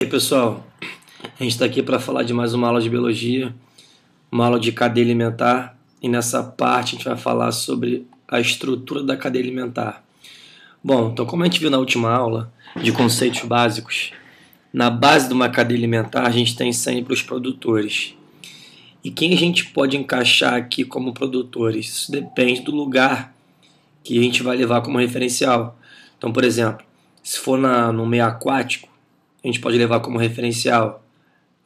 E aí, pessoal, a gente está aqui para falar de mais uma aula de biologia, uma aula de cadeia alimentar, e nessa parte a gente vai falar sobre a estrutura da cadeia alimentar. Bom, então como a gente viu na última aula de conceitos básicos, na base de uma cadeia alimentar a gente tem sempre os produtores. E quem a gente pode encaixar aqui como produtores? Isso depende do lugar que a gente vai levar como referencial. Então, por exemplo, se for no meio aquático, a gente pode levar como referencial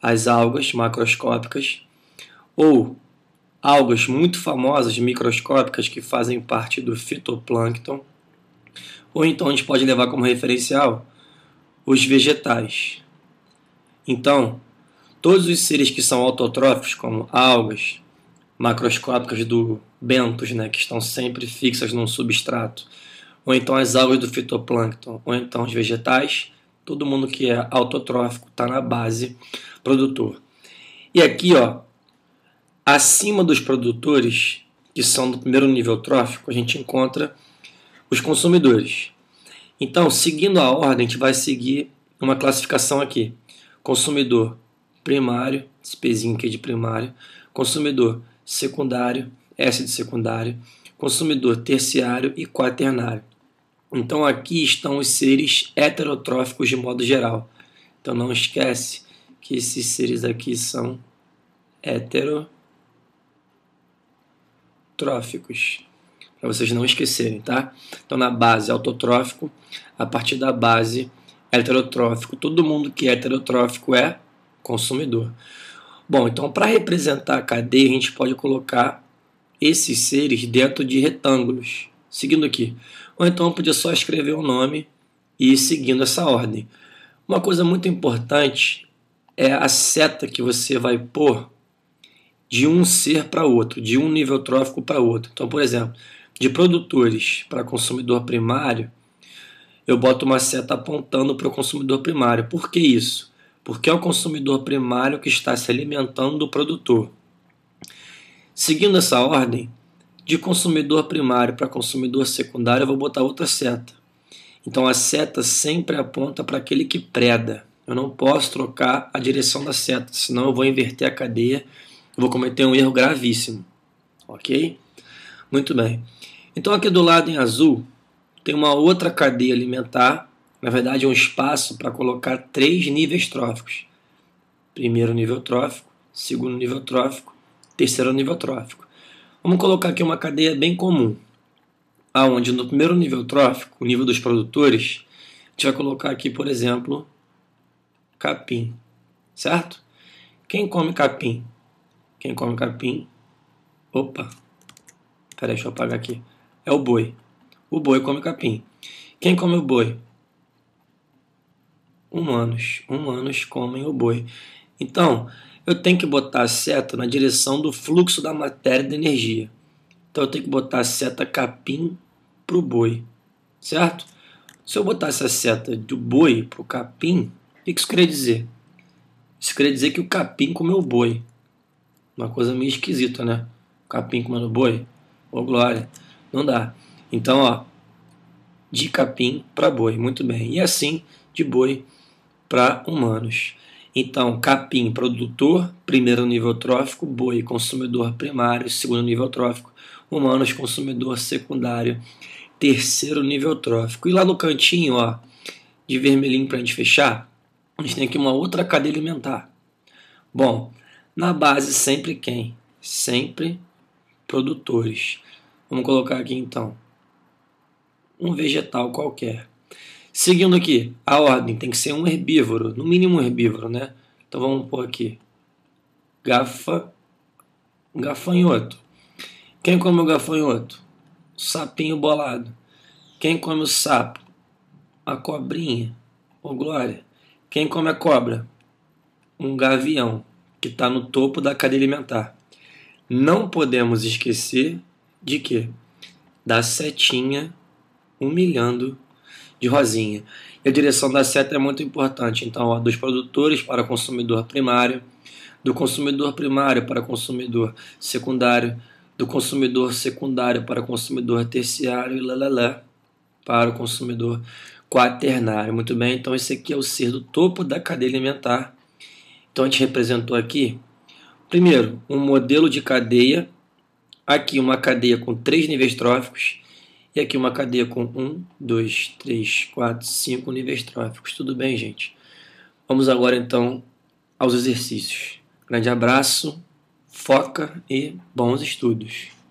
as algas macroscópicas ou algas muito famosas microscópicas que fazem parte do fitoplâncton, ou então a gente pode levar como referencial os vegetais. Então, todos os seres que são autotróficos, como algas macroscópicas do benthos, que estão sempre fixas num substrato, ou então as algas do fitoplâncton, ou então os vegetais, todo mundo que é autotrófico está na base produtor. E aqui, acima dos produtores, que são do primeiro nível trófico, a gente encontra os consumidores. Então, seguindo a ordem, a gente vai seguir uma classificação aqui. Consumidor primário, esse pezinho aqui de primário, consumidor secundário, S de secundário, consumidor terciário e quaternário. Então aqui estão os seres heterotróficos de modo geral. Então não esquece que esses seres aqui são heterotróficos, para vocês não esquecerem, tá? Então na base autotrófico, a partir da base heterotrófico, todo mundo que é heterotrófico é consumidor. Bom, então para representar a cadeia a gente pode colocar esses seres dentro de retângulos, seguindo aqui. Ou então eu podia só escrever o nome e ir seguindo essa ordem. Uma coisa muito importante é a seta que você vai pôr de um ser para outro, de um nível trófico para outro. Então, por exemplo, de produtores para consumidor primário, eu boto uma seta apontando para o consumidor primário. Por que isso? Porque é o consumidor primário que está se alimentando do produtor. Seguindo essa ordem, de consumidor primário para consumidor secundário, eu vou botar outra seta. Então a seta sempre aponta para aquele que preda. Eu não posso trocar a direção da seta, senão eu vou inverter a cadeia, eu vou cometer um erro gravíssimo. Ok? Muito bem. Então aqui do lado em azul tem uma outra cadeia alimentar, na verdade é um espaço para colocar 3 níveis tróficos. Primeiro nível trófico, segundo nível trófico, terceiro nível trófico. Vamos colocar aqui uma cadeia bem comum, aonde no primeiro nível trófico, o nível dos produtores, a gente vai colocar aqui, por exemplo, capim, certo? Quem come capim? Quem come capim? Opa, peraí, deixa eu apagar aqui. É o boi. O boi come capim. Quem come o boi? Humanos. Humanos comem o boi. Então, eu tenho que botar a seta na direção do fluxo da matéria e da energia. Então eu tenho que botar a seta capim para o boi, certo? Se eu botar essa seta do boi para o capim, o que isso queria dizer? Isso queria dizer que o capim comeu o boi. Uma coisa meio esquisita, né? O capim comendo boi? Ô glória, não dá. Então, de capim para boi, muito bem. E assim, de boi para humanos. Então, capim, produtor, primeiro nível trófico, boi, consumidor primário, segundo nível trófico, humanos, consumidor secundário, terceiro nível trófico. E lá no cantinho, de vermelhinho para a gente fechar, a gente tem aqui uma outra cadeia alimentar. Bom, na base sempre quem? Sempre produtores. Vamos colocar aqui então um vegetal qualquer. Seguindo aqui, a ordem tem que ser um herbívoro, no mínimo um herbívoro, né? Então vamos pôr aqui, gafanhoto. Quem come o gafanhoto? O sapinho bolado. Quem come o sapo? A cobrinha. Ô glória. Quem come a cobra? Um gavião, que está no topo da cadeia alimentar. Não podemos esquecer de quê? Da setinha humilhando de rosinha. E a direção da seta é muito importante. Então, dos produtores para consumidor primário, do consumidor primário para consumidor secundário, do consumidor secundário para consumidor terciário e para o consumidor quaternário. Muito bem, então esse aqui é o ser do topo da cadeia alimentar. Então a gente representou aqui, primeiro, um modelo de cadeia, aqui uma cadeia com 3 níveis tróficos, e aqui uma cadeia com 1, 2, 3, 4, 5 níveis tróficos. Tudo bem, gente? Vamos agora, então, aos exercícios. Grande abraço, foca e bons estudos!